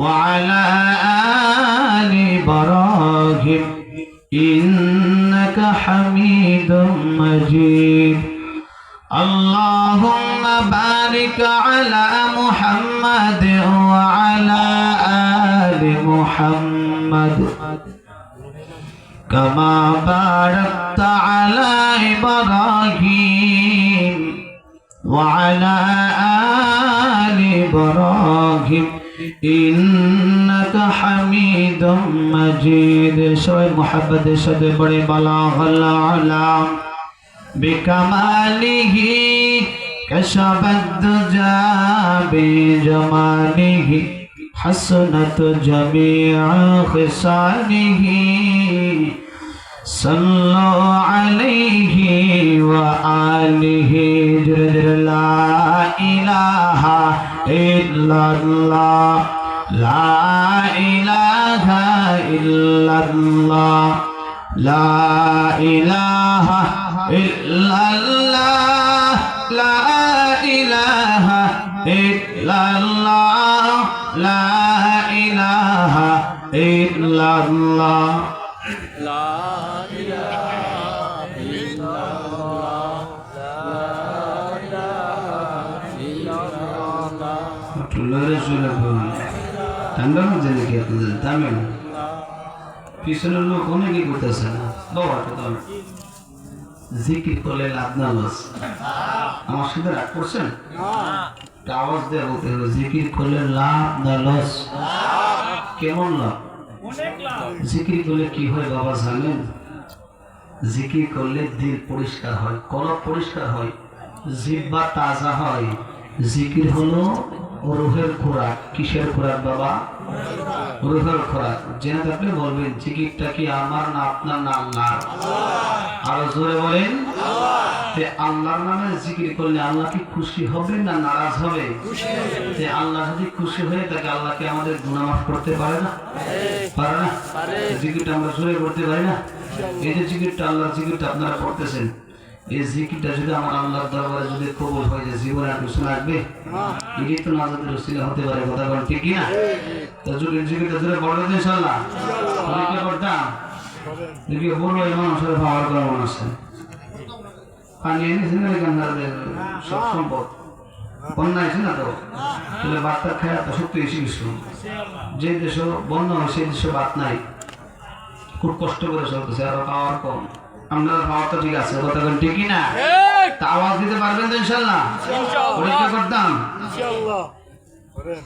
وعلى آل إبراهيم إنك حميد مجيد اللهم بارك على محمد وعلى آل محمد كما باركت على إبراهيم وعلى آل إبراهيم إنك حميد مجيد شوي محبت شد بڑے بلاغ العلام بكماله كشف الدجى بجماله حسنت جميع خصاله صلوا عليه وآله جرجر لا إله إلا الله لا إله إلا الله لا إله إلا الله لا إله إلا الله لا إله إلا الله لا إله إلا الله لا إله إلا الله الله رسول الله ঠান্ডা না জানি কি আপনাদের তামিল পিছনের লোক অনেকে করতেছে না বাবা জিকির করলে লাভ না লস আমার সাথে রাগ করছেন আওয়াজ দিয়ে বলতে হবে জিকির করলে লাভ না লস কেমন লাভ জিকির করলে কি হয় বাবা জানেন জিকির করলে দিল পরিষ্কার হয় কলব পরিষ্কার হয় জিহ্বা তাজা হয় জিকির হলো রুহের খোরাক কিসের খোরাক বাবা রুহের খোরাক জেনে থাকলে বলবেন জিকিরটা কি আমার না আপনার না আল্লাহ আরো জোরে বলেন আল্লাহর নামে জিকির করলে আল্লাহ কি খুশি হবে না নারাজ হবে আল্লাহ যদি খুশি হয়ে থাকে আল্লাহকে আমাদের গুনাহ মাফ করতে পারে না পারে না জিকিরটা আমরা জোরে করতে পারি না এই যে জিকিরটা আল্লাহর জিকিরটা আপনারা করতেছেন এই জিকিরটা যদি আমার আল্লাহর দরবারে যদি কবুল হয়ে যায় জীবনে আর কিছু লাগবে এটি তো নাজাতের ওসিলা হতে পারে কথা বলেন ঠিক কি না তো যদি জিকিরটা জোরে বড় দিন ইনশাআল্লাহ পরীক্ষা করতাম দেখি বড় এই মানুষের পাওয়ার করা মানুষ আছে পানি এনেছে না গান্ধারদের সব সম্পদ বন্যা আছে না তো তাহলে বার্তা খেয়ে এত শক্তি এসে গেছিল যে দেশে বন্যা হয় সেই দেশে বাত নাই খুব কষ্ট করে চলতেছে আরো পাওয়ার কম আপনারা পাওয়ার তো ঠিক আছে কথা বলেন ঠিক না তা আওয়াজ দিতে পারবেন তো ইনশাআল্লাহ পরীক্ষা করতাম ইনশাআল্লাহ করেন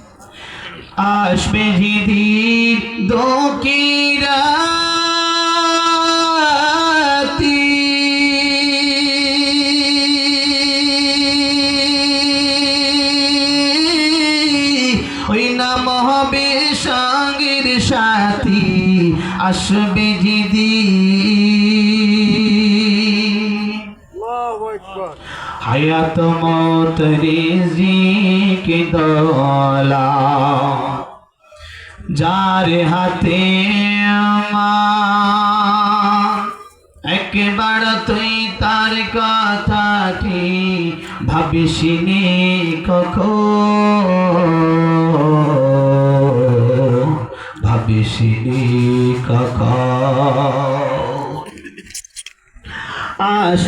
আসবে দিন দোকিরা ওই নাম হবে সঙ্গের সাথী আসবে হায়াত মত রিজিক দৌলা যার হাতে আমার একবার তুই তার কথাটি ভাবিসনি কখন ভাবিসনি কখন আসবে